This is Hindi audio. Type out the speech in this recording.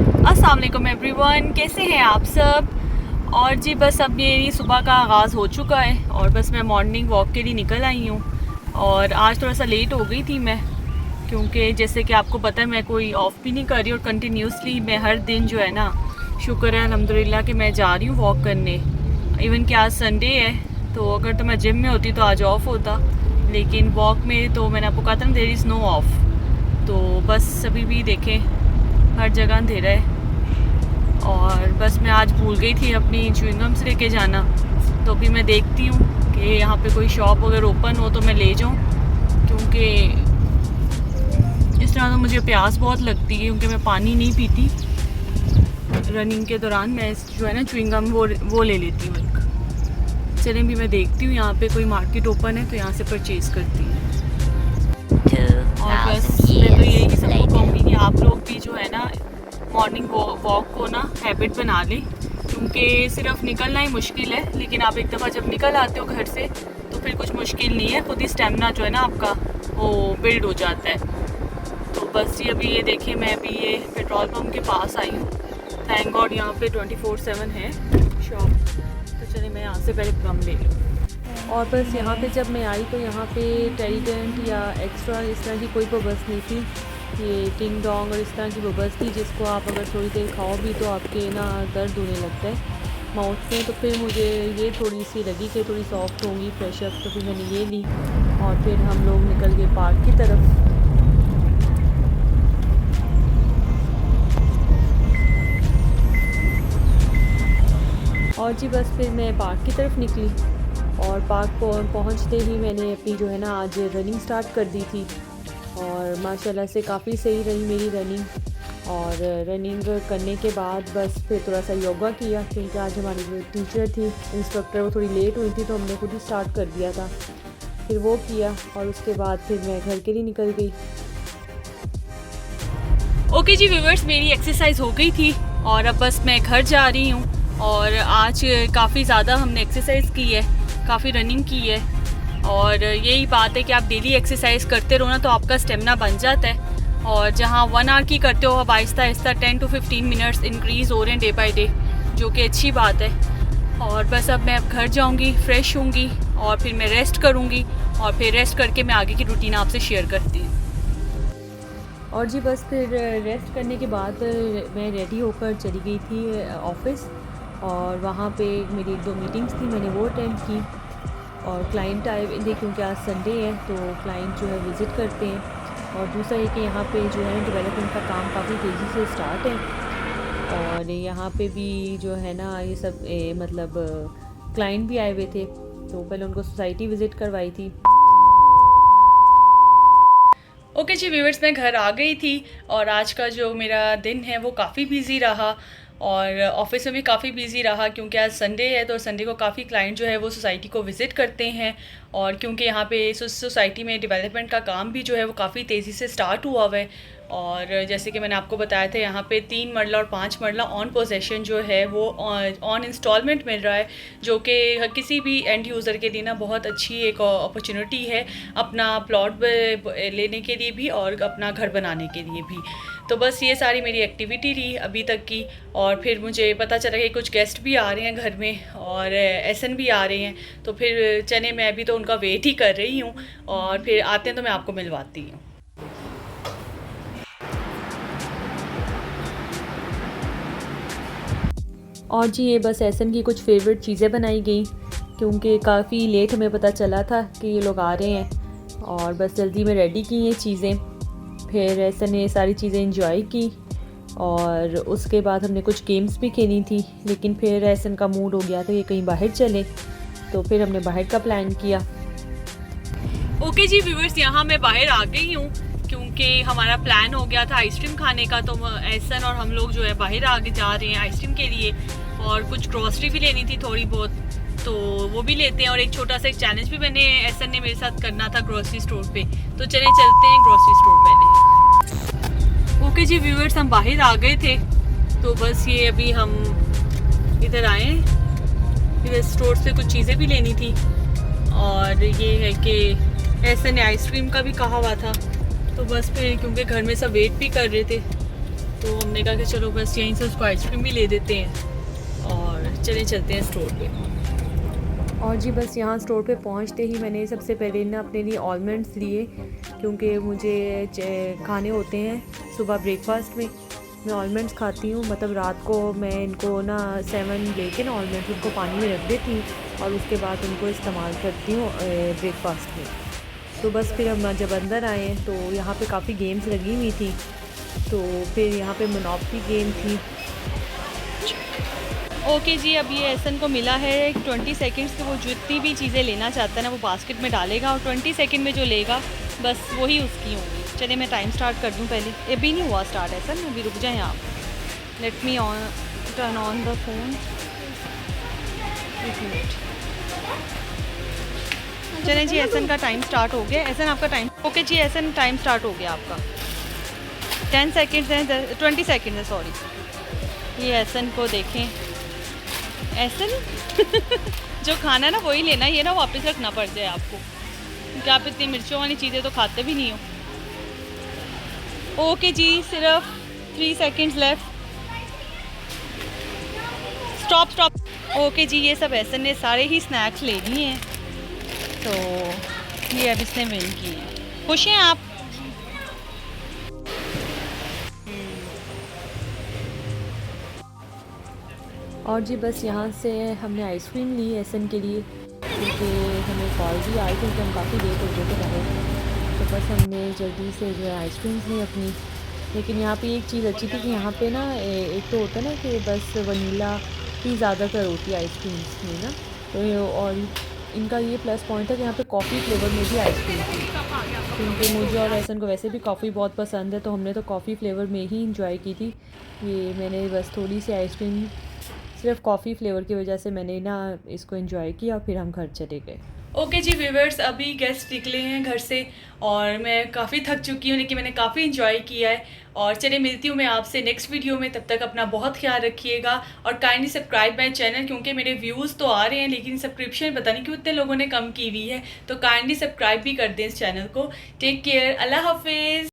अस्सलाम वालेकुम एवरीवन, कैसे हैं आप सब। और जी बस अब मेरी सुबह का आगाज़ हो चुका है और बस मैं मॉर्निंग वॉक के लिए निकल आई हूँ। और आज थोड़ा सा लेट हो गई थी मैं, क्योंकि जैसे कि आपको पता है मैं कोई ऑफ भी नहीं कर रही और कंटिन्यूसली मैं हर दिन जो है ना, शुक्र है अल्हम्दुलिल्लाह कि मैं जा रही हूँ वॉक करने। इवन कि आज संडे है, तो अगर तो मैं जिम में होती तो आज ऑफ होता, लेकिन वॉक में तो मैंने आपको कहा था ना देयर इज़ नो ऑफ। तो बस अभी भी देखें हर जगह अंधेरा है। और बस मैं आज भूल गई थी अपनी च्युइंगम्स लेके जाना, तो अभी मैं देखती हूँ कि यहाँ पे कोई शॉप अगर ओपन हो तो मैं ले जाऊँ, क्योंकि इस तरह तो मुझे प्यास बहुत लगती है, क्योंकि मैं पानी नहीं पीती। रनिंग के दौरान मैं जो है ना च्युइंगम वो ले लेती हूँ एक। चलें भी मैं देखती हूँ यहाँ पे कोई मार्केट ओपन है तो यहाँ से परचेज़ करती हूँ। और बस मैं तो यही सबको कहूँगी कि आप लोग भी जो है ना मॉर्निंग वॉक को ना हैबिट बना लें, क्योंकि सिर्फ निकलना ही मुश्किल है, लेकिन आप एक दफ़ा जब निकल आते हो घर से तो फिर कुछ मुश्किल नहीं है, खुद ही स्टेमिना जो है ना आपका वो बिल्ड हो जाता है। तो बस ये अभी ये देखें, मैं अभी ये पेट्रोल पम्प के पास आई हूँ। थैंक गॉड यहाँ पे 24/7 है शॉप, तो चलिए मैं यहाँ से पहले प्लम ले लूँ। और बस यहाँ पे जब मैं आई तो यहाँ पे टेरिडेंट या एक्स्ट्रा इस तरह की कोई बबल्स नहीं थी। ये टिंग डोंग और इस तरह की बबल्स थी जिसको आप अगर थोड़ी देर खाओ भी तो आपके ना दर्द होने लगता है माउथ में। तो फिर मुझे ये थोड़ी सी लगी कि थोड़ी सॉफ्ट होंगी फ्रेश अप, तो फिर मैंने ये ली और फिर हम लोग निकल गए पार्क की तरफ। और जी बस फिर मैं पार्क की तरफ निकली और पार्क पहुँचते ही मैंने अपनी जो है ना आज रनिंग स्टार्ट कर दी थी। और माशाल्लाह से काफ़ी सही रही मेरी रनिंग। और रनिंग करने के बाद बस फिर थोड़ा सा योगा किया, क्योंकि आज हमारी जो टीचर थी इंस्ट्रक्टर वो थोड़ी लेट हुई थी तो हमने खुद ही स्टार्ट कर दिया था। फिर वो किया और उसके बाद फिर मैं घर के लिए निकल गई। ओके जी व्यूअर्स, मेरी एक्सरसाइज हो गई थी और अब बस मैं घर जा रही हूँ। और आज काफ़ी ज़्यादा हमने एक्सरसाइज की है, काफ़ी रनिंग की है। और यही बात है कि आप डेली एक्सरसाइज करते रहो ना तो आपका स्टेमिना बन जाता है। और जहाँ 1 आवर की करते हो अब Aahista Aahista 10 to 15 minutes increase हो रहे हैं डे बाय डे, जो कि अच्छी बात है। और बस अब मैं अब घर जाऊँगी, फ्रेश होंगी और फिर मैं रेस्ट करूँगी और फिर रेस्ट करके मैं आगे की रूटीन आपसे शेयर करती हूँ। और जी बस फिर रेस्ट करने के बाद मैं रेडी होकर चली गई थी ऑफ़िस। और वहाँ पे मेरी 1-2 मीटिंग्स थी, मैंने वो अटेंड की। और क्लाइंट आए हुए थे क्योंकि आज संडे है तो क्लाइंट जो है विज़िट करते हैं। और दूसरा है कि यहाँ पे जो है डेवलपमेंट का काम काफ़ी तेज़ी से स्टार्ट है। और यहाँ पे भी जो है ना ये सब मतलब क्लाइंट भी आए हुए थे, तो पहले उनको सोसाइटी विज़िट करवाई थी। ओके जी व्यूअर्स, मैं घर आ गई थी और आज का जो मेरा दिन है वो काफ़ी बिज़ी रहा और ऑफिस में भी काफ़ी बिज़ी रहा, क्योंकि आज संडे है तो संडे को काफ़ी क्लाइंट जो है वो सोसाइटी को विज़िट करते हैं। और क्योंकि यहाँ पे सोसाइटी में डेवलपमेंट का काम भी जो है वो काफ़ी तेज़ी से स्टार्ट हुआ हुआ है। और जैसे कि मैंने आपको बताया था यहाँ पे 3 मरला और 5 मरला ऑन पोजेशन जो है वो ऑन इंस्टॉलमेंट मिल रहा है, जो कि किसी भी एंड यूज़र के लिए ना बहुत अच्छी एक अपॉर्चुनिटी है अपना प्लॉट लेने के लिए भी और अपना घर बनाने के लिए भी। तो बस ये सारी मेरी एक्टिविटी रही अभी तक की। और फिर मुझे पता चला कि कुछ गेस्ट भी आ रहे हैं घर में और एसएन भी आ रहे हैं, तो फिर चने मैं अभी तो उनका वेट ही कर रही हूँ और फिर आते हैं तो मैं आपको मिलवाती हूँ। और जी ये बस एसन की कुछ फेवरेट चीज़ें बनाई गई, क्योंकि काफ़ी लेट हमें पता चला था कि ये लोग आ रहे हैं और बस जल्दी में रेडी की ये चीज़ें। फिर एसन ने सारी चीज़ें इंजॉय की और उसके बाद हमने कुछ गेम्स भी खेली थी, लेकिन फिर एसन का मूड हो गया था कि कहीं बाहर चले, तो फिर हमने बाहर का प्लान किया। ओके जी व्यूअर्स, यहाँ मैं बाहर आ गई हूँ क्योंकि हमारा प्लान हो गया था आइसक्रीम खाने का, तो एसन और हम लोग जो है बाहर आगे जा रहे हैं आइसक्रीम के लिए। और कुछ ग्रॉसरी भी लेनी थी थोड़ी बहुत, तो वो भी लेते हैं। और एक छोटा सा एक चैलेंज भी मैंने एसन ने मेरे साथ करना था ग्रॉसरी स्टोर पे, तो चले चलते हैं ग्रॉसरी स्टोर पहले। ओके जी व्यूअर्स, हम बाहर आ गए थे, तो बस ये अभी हम इधर आए, इधर स्टोर से कुछ चीज़ें भी लेनी थी। और ये है कि एसन ने आइसक्रीम का भी कहा हुआ था, तो बस फिर क्योंकि घर में सब वेट भी कर रहे थे तो हमने कहा कि चलो बस यहीं से उसको आइसक्रीम भी ले देते हैं और चलते हैं स्टोर पे। और जी बस यहाँ स्टोर पे पहुँचते ही मैंने सबसे पहले ना अपने लिए आलमंड्स लिए, क्योंकि मुझे खाने होते हैं सुबह ब्रेकफास्ट में। मैं आलमंड्स खाती हूँ, मतलब रात को मैं इनको ना 7 लेके ना आलमंड्स उनको पानी में रख देती हूँ और उसके बाद उनको इस्तेमाल करती हूँ ब्रेकफास्ट में। तो बस फिर हम जब अंदर आए तो यहाँ पे काफ़ी गेम्स लगी हुई थी, तो फिर यहाँ पे मोनोपोली गेम थी। ओके जी, अब ये एहसन को मिला है 20 सेकंड्स के, वो जितनी भी चीज़ें लेना चाहता है ना वो बास्केट में डालेगा और 20 सेकंड में जो लेगा बस वही उसकी होंगी। चलिए मैं टाइम स्टार्ट कर दूं पहले। ये भी नहीं हुआ स्टार्ट एहसन, अभी रुक जाएं आप। Let me turn on the phone. एक मिनट। चलें जी, एहसन का टाइम स्टार्ट हो गया। एहसन आपका टाइम, ओके जी एहसन टाइम स्टार्ट हो गया आपका। 10 सेकेंड्स हैं, 20 सेकेंड है सॉरी। ये एहसन को देखें, एहसन जो खाना है ना वही लेना, ये ना वापस रखना पड़ जाए आपको, क्योंकि आप इतनी मिर्चों वाली चीज़ें तो खाते भी नहीं हो। ओके जी, सिर्फ 3 seconds left. Stop stop. Okay जी, ये सब एहसन ने सारे ही स्नैक्स ले लिए हैं, तो ये अब इसने विन किए हैं। खुश हैं आप? और जी बस यहाँ से हमने आइसक्रीम ली एहसन के लिए, क्योंकि हमें कॉल भी आई थी कि हम काफ़ी लेट हो गए थे रहे, तो बस हमने जल्दी से जो है आइसक्रीम्स ली अपनी। लेकिन यहाँ पे एक चीज़ अच्छी थी कि यहाँ पे ना एक तो होता है ना कि बस वनीला ही ज़्यादातर होती है आइसक्रीम्स में ना, तो और इनका ये प्लस पॉइंट है कि यहाँ पे कॉफ़ी फ्लेवर में भी आइसक्रीम थी, क्योंकि मुझे और एहसन को वैसे भी कॉफ़ी बहुत पसंद है, तो हमने तो कॉफ़ी फ्लेवर में ही इंजॉय की थी। ये मैंने बस थोड़ी सी आइसक्रीम सिर्फ कॉफ़ी फ्लेवर की वजह से मैंने ना इसको एंजॉय किया, फिर हम घर चले गए। ओके जी व्यूवर्स, अभी गेस्ट निकले हैं घर से और मैं काफ़ी थक चुकी हूँ, लेकिन मैंने काफ़ी इन्जॉय किया है। और चलिए मिलती हूँ मैं आपसे नेक्स्ट वीडियो में, तब तक अपना बहुत ख्याल रखिएगा और काइंडली सब्सक्राइब माई चैनल, क्योंकि मेरे व्यूज़ तो आ रहे हैं लेकिन सब्सक्रिप्शन पता नहीं क्यों इतने लोगों ने कम की हुई है, तो काइंडली सब्सक्राइब भी कर दें इस चैनल को। टेक केयर, अल्लाह हाफिज़।